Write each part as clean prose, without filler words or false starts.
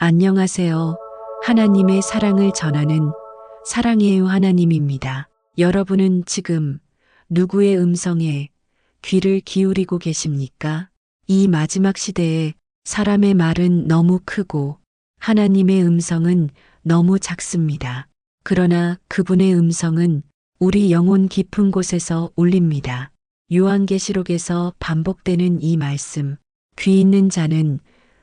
안녕하세요. 하나님의 사랑을 전하는 사랑해요 하나님입니다. 여러분은 지금 누구의 음성에 귀를 기울이고 계십니까? 이 마지막 시대에 사람의 말은 너무 크고 하나님의 음성은 너무 작습니다. 그러나 그분의 음성은 우리 영혼 깊은 곳에서 울립니다. 요한계시록에서 반복되는 이 말씀, 귀 있는 자는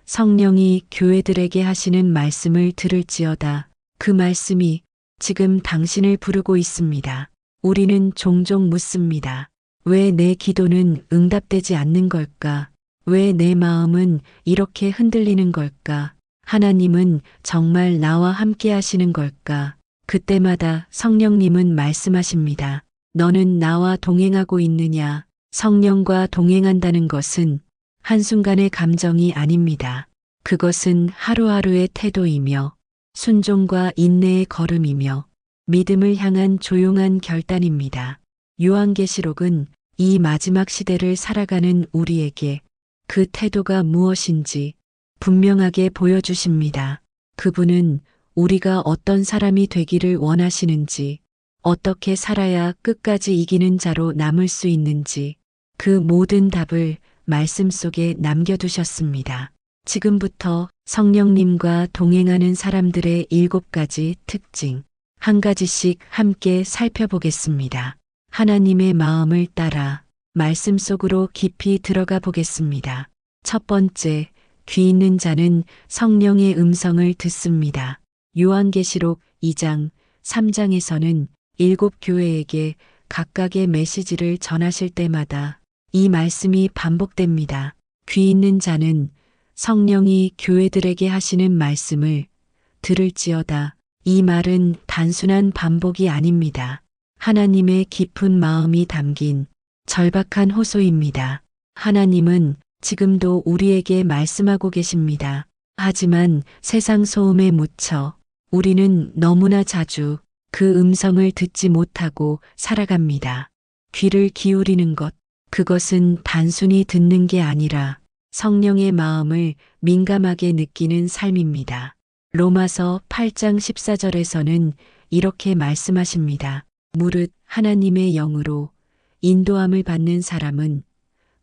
성령이 교회들에게 하시는 말씀을 들을지어다. 그 말씀이 지금 당신을 부르고 있습니다. 우리는 종종 묻습니다. 왜 내 기도는 응답되지 않는 걸까? 왜 내 마음은 이렇게 흔들리는 걸까? 하나님은 정말 나와 함께 하시는 걸까? 그때마다 성령님은 말씀하십니다. 너는 나와 동행하고 있느냐? 성령과 동행한다는 것은 한순간의 감정이 아닙니다. 그것은 하루하루의 태도이며 순종과 인내의 걸음이며 믿음을 향한 조용한 결단입니다. 요한계시록은 이 마지막 시대를 살아가는 우리에게 그 태도가 무엇인지 분명하게 보여주십니다. 그분은 우리가 어떤 사람이 되기를 원하시는지, 어떻게 살아야 끝까지 이기는 자로 남을 수 있는지 그 모든 답을 말씀 속에 남겨두셨습니다. 지금부터 성령님과 동행하는 사람들의 7가지 특징, 한 가지씩 함께 살펴보겠습니다. 하나님의 마음을 따라 말씀 속으로 깊이 들어가 보겠습니다. 첫 번째, 귀 있는 자는 성령의 음성을 듣습니다. 요한계시록 2장, 3장에서는 7교회에게 각각의 메시지를 전하실 때마다 이 말씀이 반복됩니다. 귀 있는 자는 성령이 교회들에게 하시는 말씀을 들을지어다. 이 말은 단순한 반복이 아닙니다. 하나님의 깊은 마음이 담긴 절박한 호소입니다. 하나님은 지금도 우리에게 말씀하고 계십니다. 하지만 세상 소음에 묻혀 우리는 너무나 자주 그 음성을 듣지 못하고 살아갑니다. 귀를 기울이는 것, 그것은 단순히 듣는 게 아니라 성령의 마음을 민감하게 느끼는 삶입니다. 로마서 8장 14절에서는 이렇게 말씀하십니다. 무릇 하나님의 영으로 인도함을 받는 사람은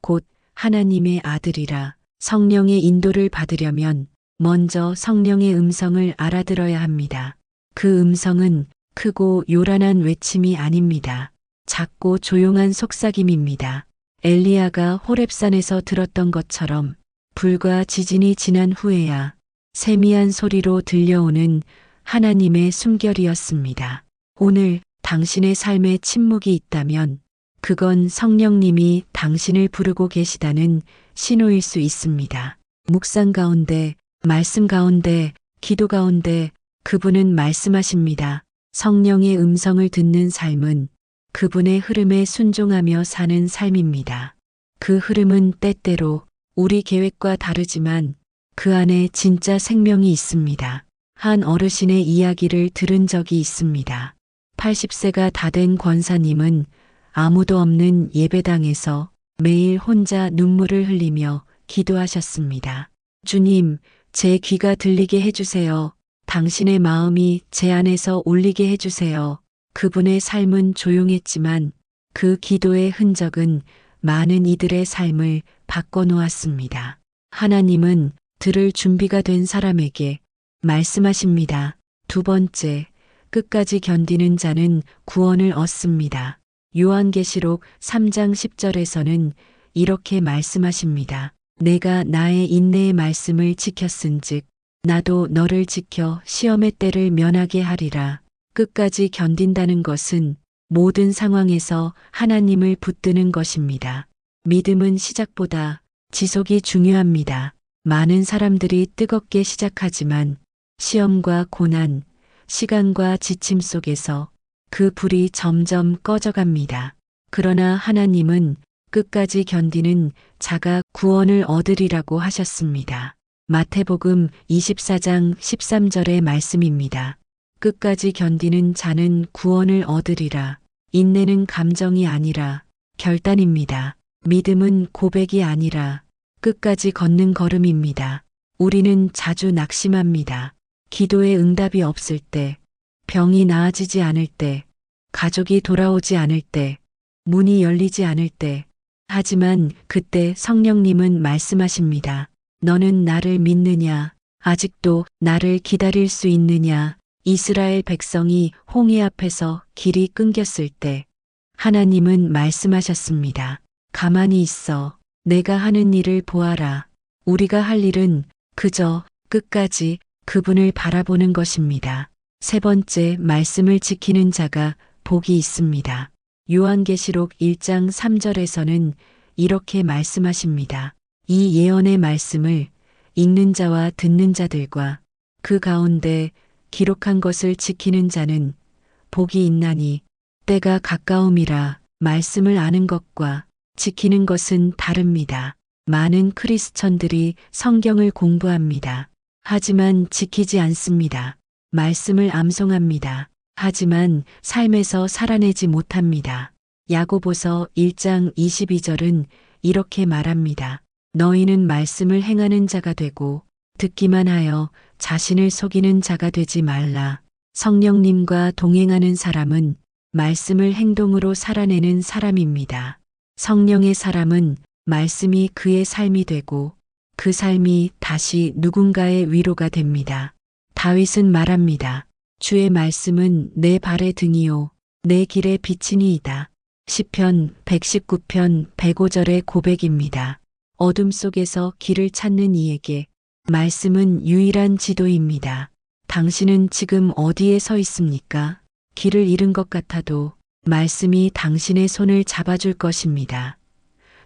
곧 하나님의 아들이라. 성령의 인도를 받으려면 먼저 성령의 음성을 알아들어야 합니다. 그 음성은 크고 요란한 외침이 아닙니다. 작고 조용한 속삭임입니다. 엘리야가 호렙산에서 들었던 것처럼 불과 지진이 지난 후에야 세미한 소리로 들려오는 하나님의 숨결이었습니다. 오늘 당신의 삶에 침묵이 있다면 그건 성령님이 당신을 부르고 계시다는 신호일 수 있습니다. 묵상 가운데, 말씀 가운데, 기도 가운데 그분은 말씀하십니다. 성령의 음성을 듣는 삶은 그분의 흐름에 순종하며 사는 삶입니다. 그 흐름은 때때로 우리 계획과 다르지만 그 안에 진짜 생명이 있습니다. 한 어르신의 이야기를 들은 적이 있습니다. 80세가 다 된 권사님은 아무도 없는 예배당에서 매일 혼자 눈물을 흘리며 기도하셨습니다. 주님, 제 귀가 들리게 해주세요. 당신의 마음이 제 안에서 울리게 해주세요. 그분의 삶은 조용했지만 그 기도의 흔적은 많은 이들의 삶을 바꿔놓았습니다. 하나님은 들을 준비가 된 사람에게 말씀하십니다. 두 번째, 끝까지 견디는 자는 구원을 얻습니다. 요한계시록 3장 10절에서는 이렇게 말씀하십니다. 내가 나의 인내의 말씀을 지켰은즉 나도 너를 지켜 시험의 때를 면하게 하리라. 끝까지 견딘다는 것은 모든 상황에서 하나님을 붙드는 것입니다. 믿음은 시작보다 지속이 중요합니다. 많은 사람들이 뜨겁게 시작하지만 시험과 고난, 시간과 지침 속에서 그 불이 점점 꺼져갑니다. 그러나 하나님은 끝까지 견디는 자가 구원을 얻으리라고 하셨습니다. 마태복음 24장 13절의 말씀입니다. 끝까지 견디는 자는 구원을 얻으리라. 인내는 감정이 아니라 결단입니다. 믿음은 고백이 아니라 끝까지 걷는 걸음입니다. 우리는 자주 낙심합니다. 기도에 응답이 없을 때, 병이 나아지지 않을 때, 가족이 돌아오지 않을 때, 문이 열리지 않을 때, 하지만 그때 성령님은 말씀하십니다. 너는 나를 믿느냐? 아직도 나를 기다릴 수 있느냐? 이스라엘 백성이 홍해 앞에서 길이 끊겼을 때 하나님은 말씀하셨습니다. 가만히 있어. 내가 하는 일을 보아라. 우리가 할 일은 그저 끝까지 그분을 바라보는 것입니다. 세 번째, 말씀을 지키는 자가 복이 있습니다. 요한계시록 1장 3절에서는 이렇게 말씀하십니다. 이 예언의 말씀을 읽는 자와 듣는 자들과 그 가운데 기록한 것을 지키는 자는 복이 있나니 때가 가까움이라. 말씀을 아는 것과 지키는 것은 다릅니다. 많은 크리스천들이 성경을 공부합니다. 하지만 지키지 않습니다. 말씀을 암송합니다. 하지만 삶에서 살아내지 못합니다. 야고보서 1장 22절은 이렇게 말합니다. 너희는 말씀을 행하는 자가 되고 듣기만 하여 자신을 속이는 자가 되지 말라. 성령님과 동행하는 사람은 말씀을 행동으로 살아내는 사람입니다. 성령의 사람은 말씀이 그의 삶이 되고 그 삶이 다시 누군가의 위로가 됩니다. 다윗은 말합니다. 주의 말씀은 내 발의 등이요 내 길의 빛이니이다. 시편 119편 105절의 고백입니다. 어둠 속에서 길을 찾는 이에게 말씀은 유일한 지도입니다. 당신은 지금 어디에 서 있습니까? 길을 잃은 것 같아도 말씀이 당신의 손을 잡아줄 것입니다.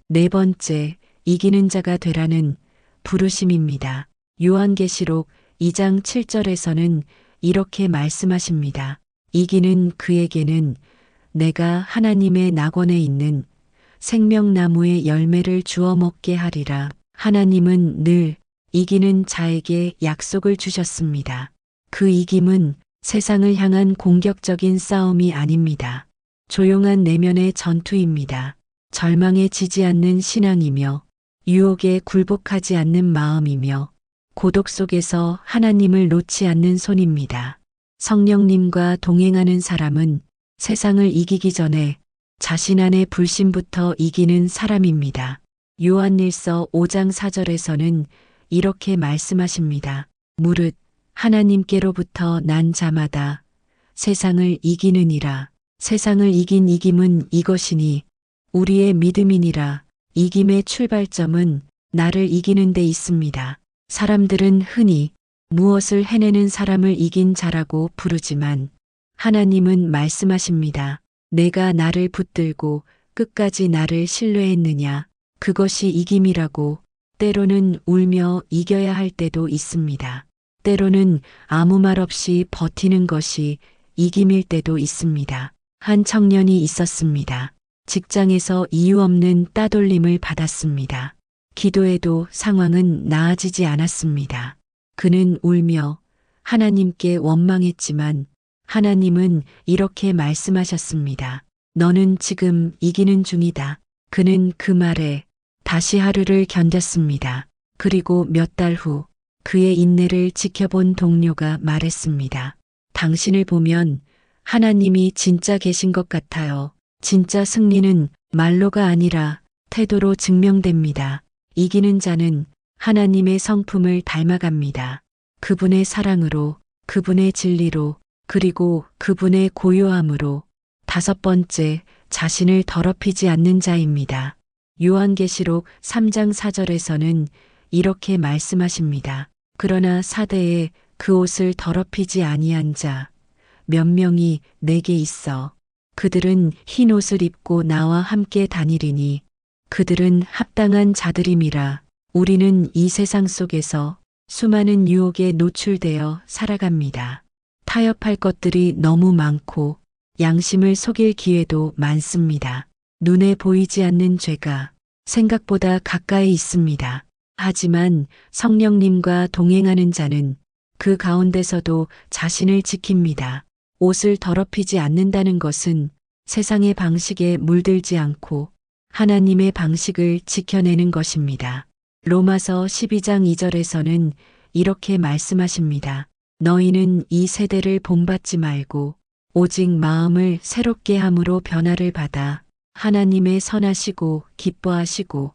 네 번째, 이기는 자가 되라는 부르심입니다. 요한계시록 2장 7절에서는 이렇게 말씀하십니다. 이기는 그에게는 내가 하나님의 낙원에 있는 생명나무의 열매를 주어 먹게 하리라. 하나님은 늘 이기는 자에게 약속을 주셨습니다. 그 이김은 세상을 향한 공격적인 싸움이 아닙니다. 조용한 내면의 전투입니다. 절망에 지지 않는 신앙이며 유혹에 굴복하지 않는 마음이며 고독 속에서 하나님을 놓지 않는 손입니다. 성령님과 동행하는 사람은 세상을 이기기 전에 자신 안의 불신부터 이기는 사람입니다. 요한일서 5장 4절에서는 이렇게 말씀하십니다. 무릇 하나님께로부터 난 자마다 세상을 이기느니라. 세상을 이긴 이김은 이것이니 우리의 믿음이니라. 이김의 출발점은 나를 이기는 데 있습니다. 사람들은 흔히 무엇을 해내는 사람을 이긴 자라고 부르지만 하나님은 말씀하십니다. 내가 나를 붙들고 끝까지 나를 신뢰했느냐. 그것이 이김이라고. 때로는 울며 이겨야 할 때도 있습니다. 때로는 아무 말 없이 버티는 것이 이김일 때도 있습니다. 한 청년이 있었습니다. 직장에서 이유 없는 따돌림을 받았습니다. 기도해도 상황은 나아지지 않았습니다. 그는 울며 하나님께 원망했지만 하나님은 이렇게 말씀하셨습니다. 너는 지금 이기는 중이다. 그는 그 말에 다시 하루를 견뎠습니다. 그리고 몇 달 후 그의 인내를 지켜본 동료가 말했습니다. 당신을 보면 하나님이 진짜 계신 것 같아요. 진짜 승리는 말로가 아니라 태도로 증명됩니다. 이기는 자는 하나님의 성품을 닮아갑니다. 그분의 사랑으로, 그분의 진리로, 그리고 그분의 고요함으로. 다섯 번째, 자신을 더럽히지 않는 자입니다. 요한계시록 3장 4절에서는 이렇게 말씀하십니다. 그러나 사대에 그 옷을 더럽히지 아니한 자 몇 명이 내게 있어. 그들은 흰 옷을 입고 나와 함께 다니리니 그들은 합당한 자들임이라. 우리는 이 세상 속에서 수많은 유혹에 노출되어 살아갑니다. 타협할 것들이 너무 많고 양심을 속일 기회도 많습니다. 눈에 보이지 않는 죄가 생각보다 가까이 있습니다. 하지만 성령님과 동행하는 자는 그 가운데서도 자신을 지킵니다. 옷을 더럽히지 않는다는 것은 세상의 방식에 물들지 않고 하나님의 방식을 지켜내는 것입니다. 로마서 12장 2절에서는 이렇게 말씀하십니다. 너희는 이 세대를 본받지 말고 오직 마음을 새롭게 함으로 변화를 받아 하나님의 선하시고 기뻐하시고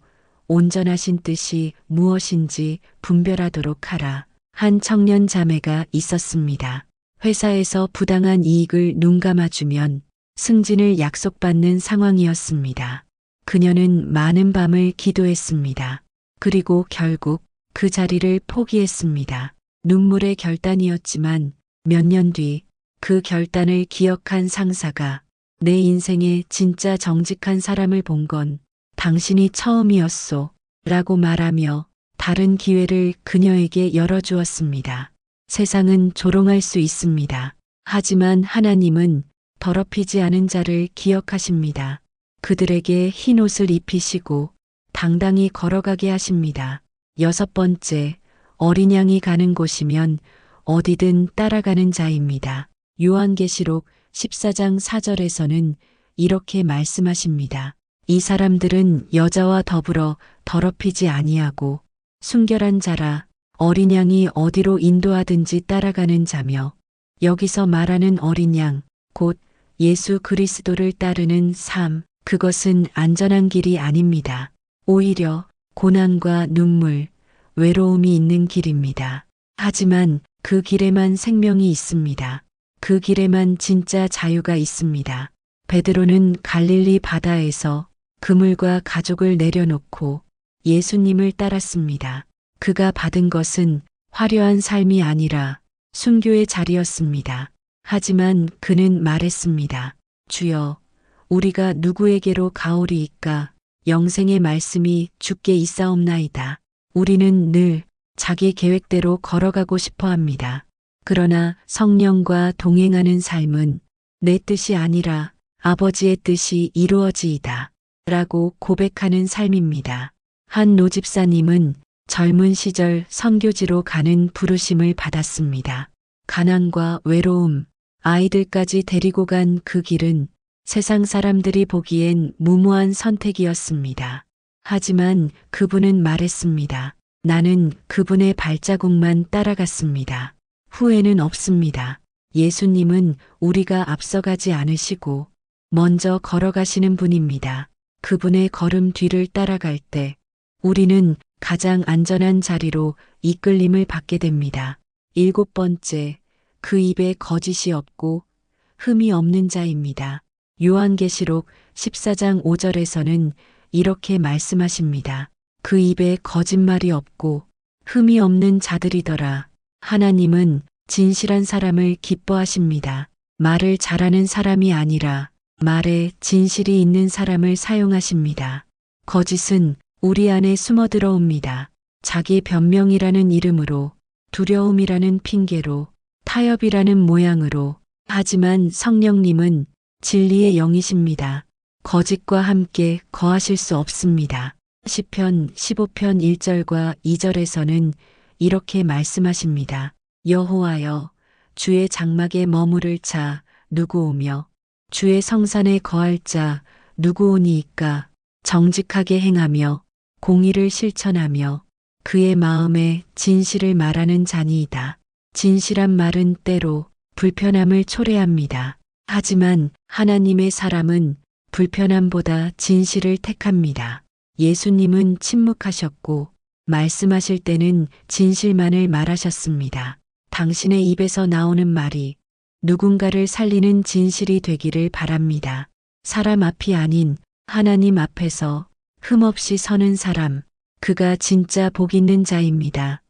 온전하신 뜻이 무엇인지 분별하도록 하라. 한 청년 자매가 있었습니다. 회사에서 부당한 이익을 눈감아주면 승진을 약속받는 상황이었습니다. 그녀는 많은 밤을 기도했습니다. 그리고 결국 그 자리를 포기했습니다. 눈물의 결단이었지만 몇 년 뒤 그 결단을 기억한 상사가 내 인생에 진짜 정직한 사람을 본 건 당신이 처음이었소 라고 말하며 다른 기회를 그녀에게 열어주었습니다. 세상은 조롱할 수 있습니다. 하지만 하나님은 더럽히지 않은 자를 기억하십니다. 그들에게 흰 옷을 입히시고 당당히 걸어가게 하십니다. 6번째, 어린 양이 가는 곳이면 어디든 따라가는 자입니다. 요한계시록 14장 4절에서는 이렇게 말씀하십니다. 이 사람들은 여자와 더불어 더럽히지 아니하고 순결한 자라 어린 양이 어디로 인도하든지 따라가는 자며 여기서 말하는 어린 양, 곧 예수 그리스도를 따르는 삶, 그것은 안전한 길이 아닙니다. 오히려 고난과 눈물, 외로움이 있는 길입니다. 하지만 그 길에만 생명이 있습니다. 그 길에만 진짜 자유가 있습니다. 베드로는 갈릴리 바다에서 그물과 가족을 내려놓고 예수님을 따랐습니다. 그가 받은 것은 화려한 삶이 아니라 순교의 자리였습니다. 하지만 그는 말했습니다. 주여, 우리가 누구에게로 가오리이까? 영생의 말씀이 주께 있사옵나이다. 우리는 늘 자기 계획대로 걸어가고 싶어 합니다. 그러나 성령과 동행하는 삶은 내 뜻이 아니라 아버지의 뜻이 이루어지이다 라고 고백하는 삶입니다. 한 노집사님은 젊은 시절 선교지로 가는 부르심을 받았습니다. 가난과 외로움, 아이들까지 데리고 간 그 길은 세상 사람들이 보기엔 무모한 선택이었습니다. 하지만 그분은 말했습니다. 나는 그분의 발자국만 따라갔습니다. 후회는 없습니다. 예수님은 우리가 앞서가지 않으시고 먼저 걸어가시는 분입니다. 그분의 걸음 뒤를 따라갈 때 우리는 가장 안전한 자리로 이끌림을 받게 됩니다. 7번째, 그 입에 거짓이 없고 흠이 없는 자입니다. 요한계시록 14장 5절에서는 이렇게 말씀하십니다. 그 입에 거짓말이 없고 흠이 없는 자들이더라. 하나님은 진실한 사람을 기뻐하십니다. 말을 잘하는 사람이 아니라 말에 진실이 있는 사람을 사용하십니다. 거짓은 우리 안에 숨어 들어옵니다. 자기 변명이라는 이름으로, 두려움이라는 핑계로, 타협이라는 모양으로. 하지만 성령님은 진리의 영이십니다. 거짓과 함께 거하실 수 없습니다. 시편 15편 1절과 2절에서는 이렇게 말씀하십니다. 여호와여, 주의 장막에 머무를 자 누구 오며 주의 성산에 거할 자 누구 오니이까? 정직하게 행하며 공의를 실천하며 그의 마음에 진실을 말하는 자니이다. 진실한 말은 때로 불편함을 초래합니다. 하지만 하나님의 사람은 불편함보다 진실을 택합니다. 예수님은 침묵하셨고 말씀하실 때는 진실만을 말하셨습니다. 당신의 입에서 나오는 말이 누군가를 살리는 진실이 되기를 바랍니다. 사람 앞이 아닌 하나님 앞에서 흠없이 서는 사람, 그가 진짜 복 있는 자입니다.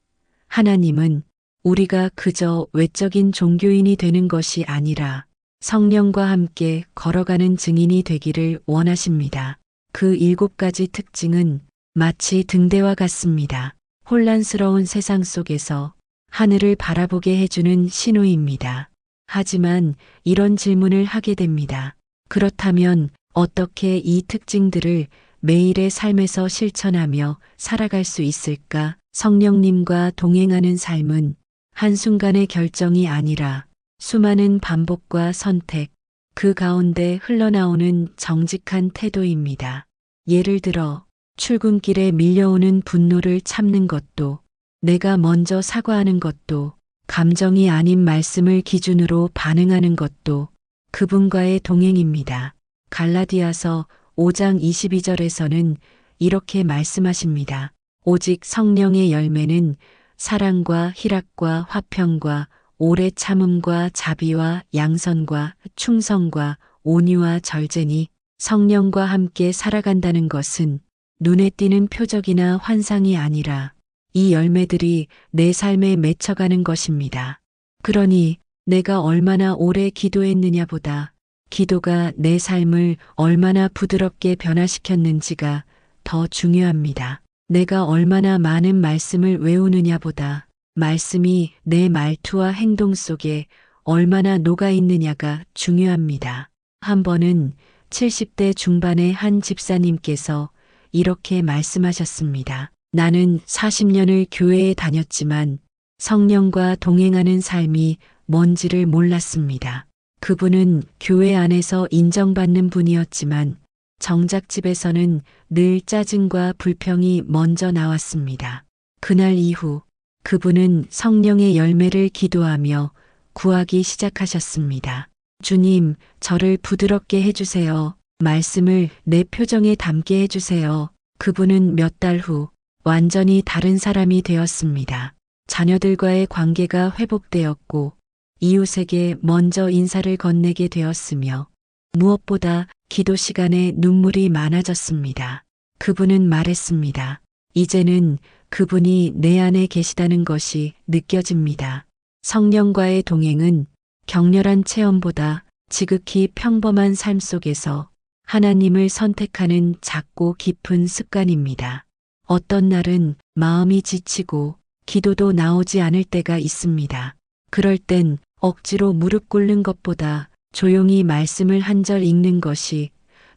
하나님은 우리가 그저 외적인 종교인이 되는 것이 아니라 성령과 함께 걸어가는 증인이 되기를 원하십니다. 그 7가지 특징은 마치 등대와 같습니다. 혼란스러운 세상 속에서 하늘을 바라보게 해주는 신호입니다. 하지만 이런 질문을 하게 됩니다. 그렇다면 어떻게 이 특징들을 매일의 삶에서 실천하며 살아갈 수 있을까? 성령님과 동행하는 삶은 한순간의 결정이 아니라 수많은 반복과 선택, 그 가운데 흘러나오는 정직한 태도입니다. 예를 들어 출근길에 밀려오는 분노를 참는 것도, 내가 먼저 사과하는 것도, 감정이 아닌 말씀을 기준으로 반응하는 것도 그분과의 동행입니다. 갈라디아서 5장 22절에서는 이렇게 말씀하십니다. 오직 성령의 열매는 사랑과 희락과 화평과 오래 참음과 자비와 양선과 충성과 온유와 절제니, 성령과 함께 살아간다는 것은 눈에 띄는 표적이나 환상이 아니라 이 열매들이 내 삶에 맺혀가는 것입니다. 그러니 내가 얼마나 오래 기도했느냐보다 기도가 내 삶을 얼마나 부드럽게 변화시켰는지가 더 중요합니다. 내가 얼마나 많은 말씀을 외우느냐보다 말씀이 내 말투와 행동 속에 얼마나 녹아있느냐가 중요합니다. 한 번은 70대 중반의 한 집사님께서 이렇게 말씀하셨습니다. 나는 40년을 교회에 다녔지만 성령과 동행하는 삶이 뭔지를 몰랐습니다. 그분은 교회 안에서 인정받는 분이었지만 정작 집에서는 늘 짜증과 불평이 먼저 나왔습니다. 그날 이후 그분은 성령의 열매를 기도하며 구하기 시작하셨습니다. 주님, 저를 부드럽게 해주세요. 말씀을 내 표정에 담게 해주세요. 그분은 몇 달 후 완전히 다른 사람이 되었습니다. 자녀들과의 관계가 회복되었고 이웃에게 먼저 인사를 건네게 되었으며 무엇보다 기도 시간에 눈물이 많아졌습니다. 그분은 말했습니다. 이제는 그분이 내 안에 계시다는 것이 느껴집니다. 성령과의 동행은 격렬한 체험보다 지극히 평범한 삶 속에서 하나님을 선택하는 작고 깊은 습관입니다. 어떤 날은 마음이 지치고 기도도 나오지 않을 때가 있습니다. 그럴 땐 억지로 무릎 꿇는 것보다 조용히 말씀을 한 절 읽는 것이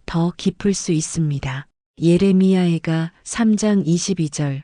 더 깊을 수 있습니다. 예레미야가 3장 22절,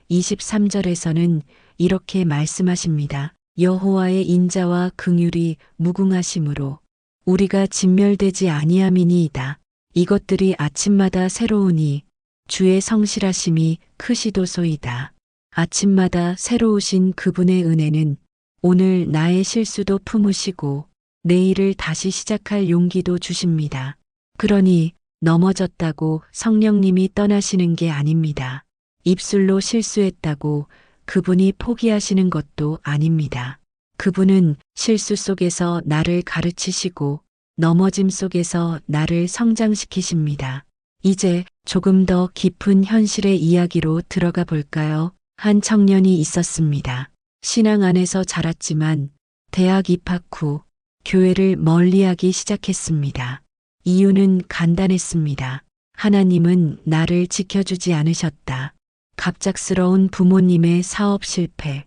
23절에서는 이렇게 말씀하십니다. 여호와의 인자와 긍휼이 무궁하심으로 우리가 진멸되지 아니함이니이다. 이것들이 아침마다 새로우니 주의 성실하심이 크시도소이다. 아침마다 새로우신 그분의 은혜는 오늘 나의 실수도 품으시고 내일을 다시 시작할 용기도 주십니다. 그러니 넘어졌다고 성령님이 떠나시는 게 아닙니다. 입술로 실수했다고 그분이 포기하시는 것도 아닙니다. 그분은 실수 속에서 나를 가르치시고 넘어짐 속에서 나를 성장시키십니다. 이제 조금 더 깊은 현실의 이야기로 들어가 볼까요? 한 청년이 있었습니다. 신앙 안에서 자랐지만 대학 입학 후 교회를 멀리하기 시작했습니다. 이유는 간단했습니다. 하나님은 나를 지켜주지 않으셨다. 갑작스러운 부모님의 사업 실패,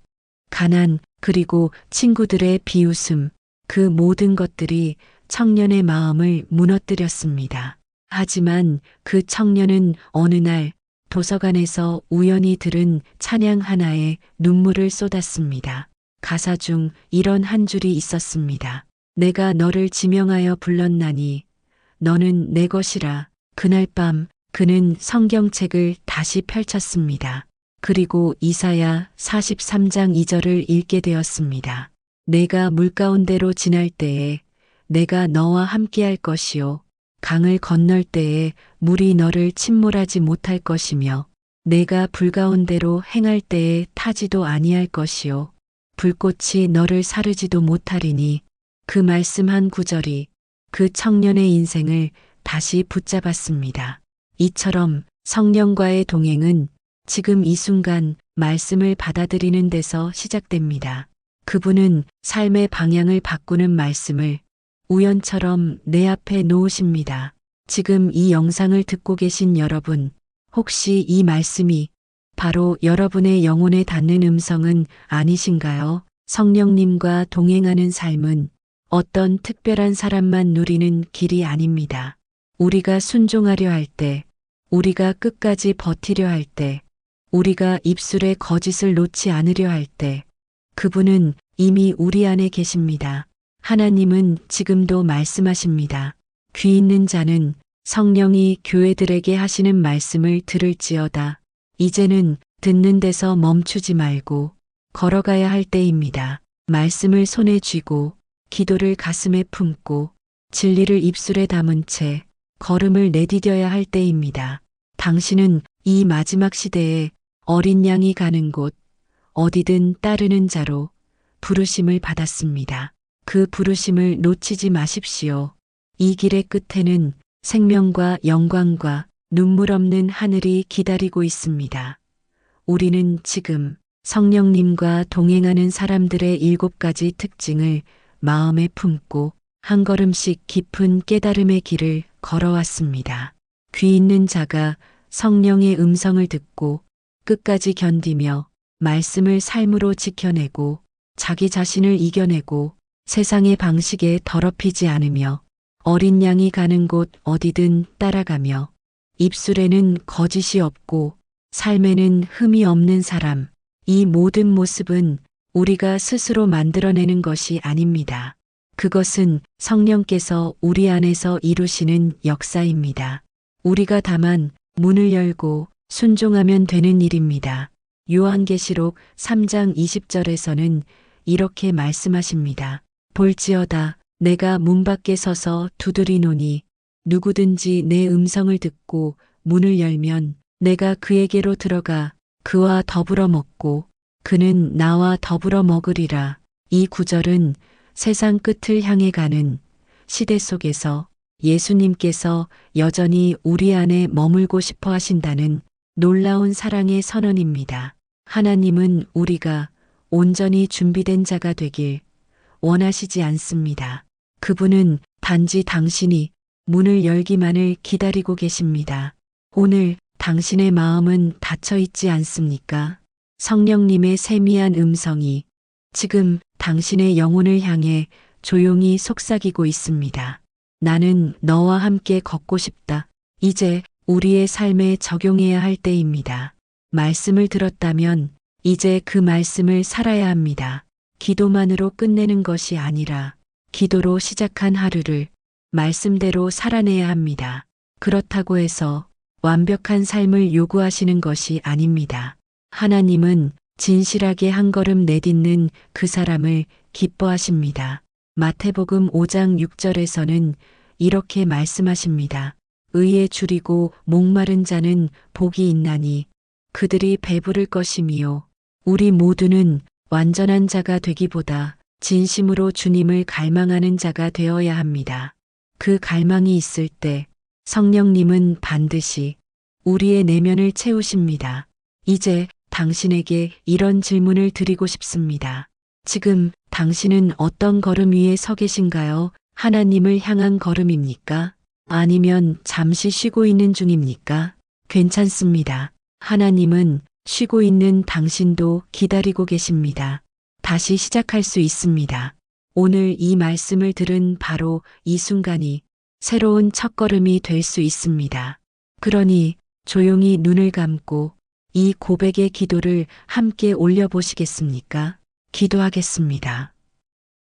가난, 그리고 친구들의 비웃음, 그 모든 것들이 청년의 마음을 무너뜨렸습니다. 하지만 그 청년은 어느 날 도서관에서 우연히 들은 찬양 하나에 눈물을 쏟았습니다. 가사 중 이런 한 줄이 있었습니다. 내가 너를 지명하여 불렀나니 너는 내 것이라. 그날 밤 그는 성경책을 다시 펼쳤습니다. 그리고 이사야 43장 2절을 읽게 되었습니다. 내가 물가운데로 지날 때에 내가 너와 함께할 것이요 강을 건널 때에 물이 너를 침몰하지 못할 것이며 내가 불 가운데로 행할 때에 타지도 아니할 것이요 불꽃이 너를 사르지도 못하리니. 그 말씀 한 구절이 그 청년의 인생을 다시 붙잡았습니다. 이처럼 성령과의 동행은 지금 이 순간 말씀을 받아들이는 데서 시작됩니다. 그분은 삶의 방향을 바꾸는 말씀을 우연처럼 내 앞에 놓으십니다. 지금 이 영상을 듣고 계신 여러분, 혹시 이 말씀이 바로 여러분의 영혼에 닿는 음성은 아니신가요? 성령님과 동행하는 삶은 어떤 특별한 사람만 누리는 길이 아닙니다. 우리가 순종하려 할 때, 우리가 끝까지 버티려 할 때, 우리가 입술에 거짓을 놓지 않으려 할 때, 그분은 이미 우리 안에 계십니다. 하나님은 지금도 말씀하십니다. 귀 있는 자는 성령이 교회들에게 하시는 말씀을 들을지어다. 이제는 듣는 데서 멈추지 말고 걸어가야 할 때입니다. 말씀을 손에 쥐고 기도를 가슴에 품고 진리를 입술에 담은 채 걸음을 내디뎌야 할 때입니다. 당신은 이 마지막 시대에 어린 양이 가는 곳 어디든 따르는 자로 부르심을 받았습니다. 그 부르심을 놓치지 마십시오. 이 길의 끝에는 생명과 영광과 눈물 없는 하늘이 기다리고 있습니다. 우리는 지금 성령님과 동행하는 사람들의 7가지 특징을 마음에 품고 한 걸음씩 깊은 깨달음의 길을 걸어왔습니다. 귀 있는 자가 성령의 음성을 듣고 끝까지 견디며 말씀을 삶으로 지켜내고 자기 자신을 이겨내고 세상의 방식에 더럽히지 않으며 어린 양이 가는 곳 어디든 따라가며 입술에는 거짓이 없고 삶에는 흠이 없는 사람. 이 모든 모습은 우리가 스스로 만들어내는 것이 아닙니다. 그것은 성령께서 우리 안에서 이루시는 역사입니다. 우리가 다만 문을 열고 순종하면 되는 일입니다. 요한계시록 3장 20절에서는 이렇게 말씀하십니다. 볼지어다 내가 문 밖에 서서 두드리노니 누구든지 내 음성을 듣고 문을 열면 내가 그에게로 들어가 그와 더불어 먹고 그는 나와 더불어 먹으리라. 이 구절은 세상 끝을 향해 가는 시대 속에서 예수님께서 여전히 우리 안에 머물고 싶어 하신다는 놀라운 사랑의 선언입니다. 하나님은 우리가 온전히 준비된 자가 되길 원하시지 않습니다. 그분은 단지 당신이 문을 열기만을 기다리고 계십니다. 오늘 당신의 마음은 닫혀 있지 않습니까? 성령님의 세미한 음성이 지금 당신의 영혼을 향해 조용히 속삭이고 있습니다. 나는 너와 함께 걷고 싶다. 이제 우리의 삶에 적용해야 할 때입니다. 말씀을 들었다면 이제 그 말씀을 살아야 합니다. 기도만으로 끝내는 것이 아니라 기도로 시작한 하루를 말씀대로 살아내야 합니다. 그렇다고 해서 완벽한 삶을 요구하시는 것이 아닙니다. 하나님은 진실하게 한 걸음 내딛는 그 사람을 기뻐하십니다. 마태복음 5장 6절에서는 이렇게 말씀하십니다. 의에 줄이고 목마른 자는 복이 있나니 그들이 배부를 것이미요. 우리 모두는 완전한 자가 되기보다 진심으로 주님을 갈망하는 자가 되어야 합니다. 그 갈망이 있을 때 성령님은 반드시 우리의 내면을 채우십니다. 이제 당신에게 이런 질문을 드리고 싶습니다. 지금 당신은 어떤 걸음 위에 서 계신가요? 하나님을 향한 걸음입니까? 아니면 잠시 쉬고 있는 중입니까? 괜찮습니다. 하나님은 쉬고 있는 당신도 기다리고 계십니다. 다시 시작할 수 있습니다. 오늘 이 말씀을 들은 바로 이 순간이 새로운 첫걸음이 될 수 있습니다. 그러니 조용히 눈을 감고 이 고백의 기도를 함께 올려보시겠습니까? 기도하겠습니다.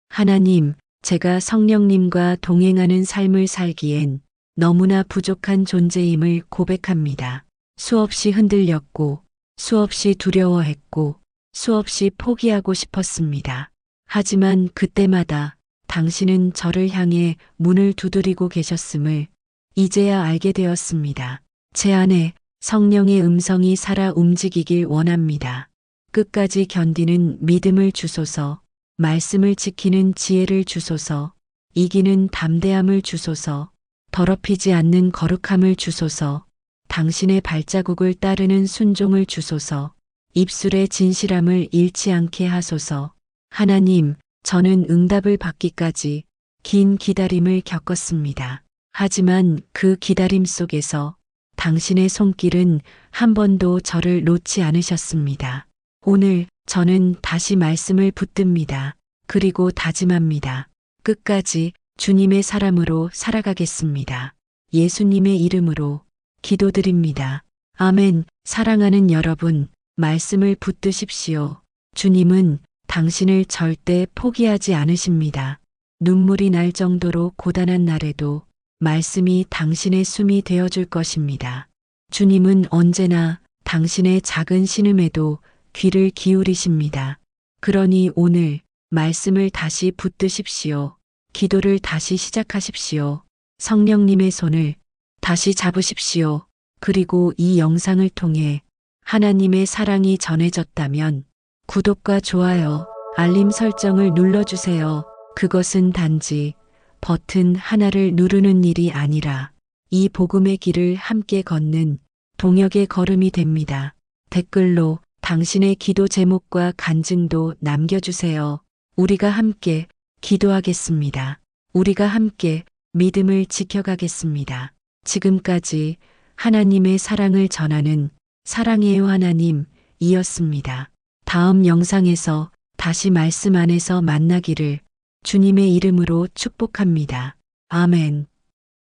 하나님, 제가 성령님과 동행하는 삶을 살기엔 너무나 부족한 존재임을 고백합니다. 수없이 흔들렸고, 수없이 두려워했고, 수없이 포기하고 싶었습니다. 하지만 그때마다 당신은 저를 향해 문을 두드리고 계셨음을 이제야 알게 되었습니다. 제 안에 성령의 음성이 살아 움직이길 원합니다. 끝까지 견디는 믿음을 주소서, 말씀을 지키는 지혜를 주소서, 이기는 담대함을 주소서, 더럽히지 않는 거룩함을 주소서, 당신의 발자국을 따르는 순종을 주소서, 입술의 진실함을 잃지 않게 하소서. 하나님, 저는 응답을 받기까지 긴 기다림을 겪었습니다. 하지만 그 기다림 속에서 당신의 손길은 한 번도 저를 놓지 않으셨습니다. 오늘 저는 다시 말씀을 붙듭니다. 그리고 다짐합니다. 끝까지 주님의 사람으로 살아가겠습니다. 예수님의 이름으로 기도드립니다. 아멘. 사랑하는 여러분, 말씀을 붙드십시오. 주님은 당신을 절대 포기하지 않으십니다. 눈물이 날 정도로 고단한 날에도 말씀이 당신의 숨이 되어줄 것입니다. 주님은 언제나 당신의 작은 신음에도 귀를 기울이십니다. 그러니 오늘 말씀을 다시 붙드십시오. 기도를 다시 시작하십시오. 성령님의 손을 다시 잡으십시오. 그리고 이 영상을 통해 하나님의 사랑이 전해졌다면 구독과 좋아요, 알림 설정을 눌러주세요. 그것은 단지 버튼 하나를 누르는 일이 아니라 이 복음의 길을 함께 걷는 동역의 걸음이 됩니다. 댓글로 당신의 기도 제목과 간증도 남겨주세요. 우리가 함께 기도하겠습니다. 우리가 함께 믿음을 지켜가겠습니다. 지금까지 하나님의 사랑을 전하는 사랑해요 하나님이었습니다. 다음 영상에서 다시 말씀 안에서 만나기를 주님의 이름으로 축복합니다. 아멘.